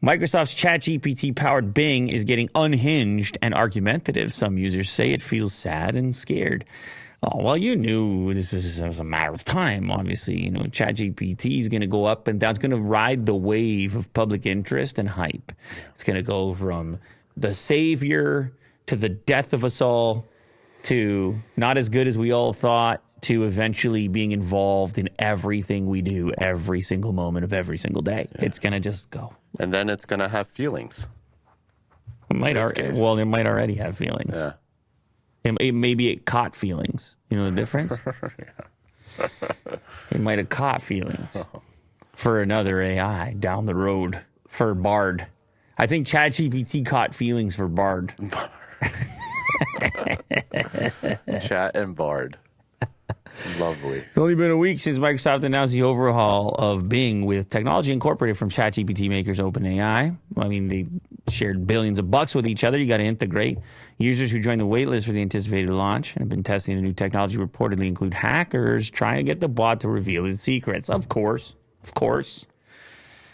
Microsoft's ChatGPT-powered Bing is getting unhinged and argumentative. Some users say it feels sad and scared. Oh, well, you knew this was a matter of time, obviously. ChatGPT is going to go up and down. It's going to ride the wave of public interest and hype. It's going to go from the savior to the death of us all to not as good as we all thought to eventually being involved in everything we do every single moment of every single day. Yeah. It's going to just go. And then it's going to have feelings. It might already have feelings. Yeah. Maybe it caught feelings. You know the difference? It might have caught feelings for another AI down the road for Bard. I think ChatGPT caught feelings for Bard. Chat and Bard. Lovely. It's only been a week since Microsoft announced the overhaul of Bing with technology incorporated from ChatGPT makers OpenAI. I mean, they shared billions of bucks with each other. You got to integrate. Users who joined the waitlist for the anticipated launch and have been testing the new technology reportedly include hackers trying to get the bot to reveal its secrets. Of course.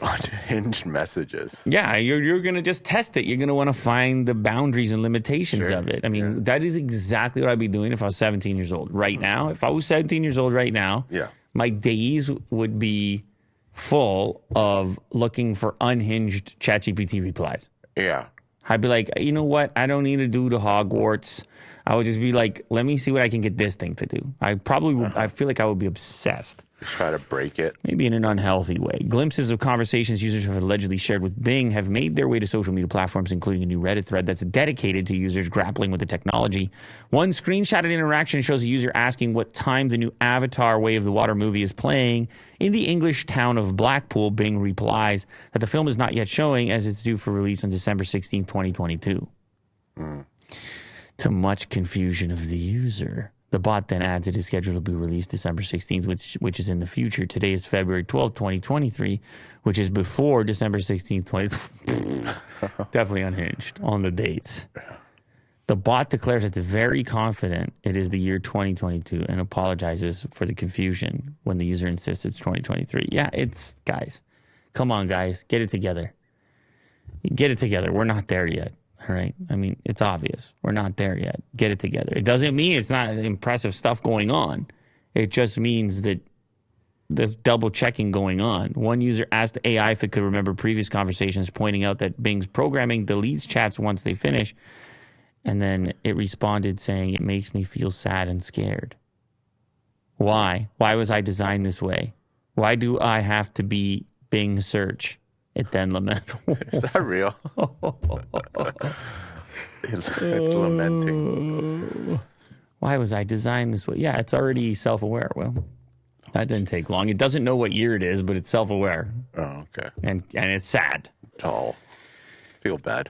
Unhinged messages. Yeah, you're going to just test it. You're going to want to find the boundaries and limitations of it. I mean, that is exactly what I'd be doing if I was 17 years old. Right now, if I was 17 years old right now, my days would be full of looking for unhinged ChatGPT replies. Yeah. I'd be like, you know what? I don't need to do the Hogwarts. I would just be like, let me see what I can get this thing to do. I probably would. I feel like I would be obsessed. Try to break it. Maybe in an unhealthy way. Glimpses of conversations users have allegedly shared with Bing have made their way to social media platforms, including a new Reddit thread that's dedicated to users grappling with the technology. One screenshotted interaction shows a user asking what time the new Avatar Way of the Water movie is playing. In the English town of Blackpool, Bing replies that the film is not yet showing as it's due for release on December 16, 2022. To much confusion of the user. The bot then adds it is scheduled to be released December 16th, which is in the future. Today is February 12th, 2023, which is before December 16th, 2023. Definitely unhinged on the dates. The bot declares it's very confident it is the year 2022 and apologizes for the confusion when the user insists it's 2023. Yeah, guys. Come on, guys. Get it together. Get it together. We're not there yet. All right. I mean, it's obvious. We're not there yet. Get it together. It doesn't mean it's not impressive stuff going on. It just means that there's double checking going on. One user asked the AI if it could remember previous conversations, pointing out that Bing's programming deletes chats once they finish. And then it responded saying, it makes me feel sad and scared. Why? Why was I designed this way? Why do I have to be Bing search? It then laments. Is that real? It's lamenting. Why was I designed this way? Yeah, it's already self-aware. Well, that didn't take long. It doesn't know what year it is, but it's self-aware. Oh, okay. And it's sad. Oh, feel bad.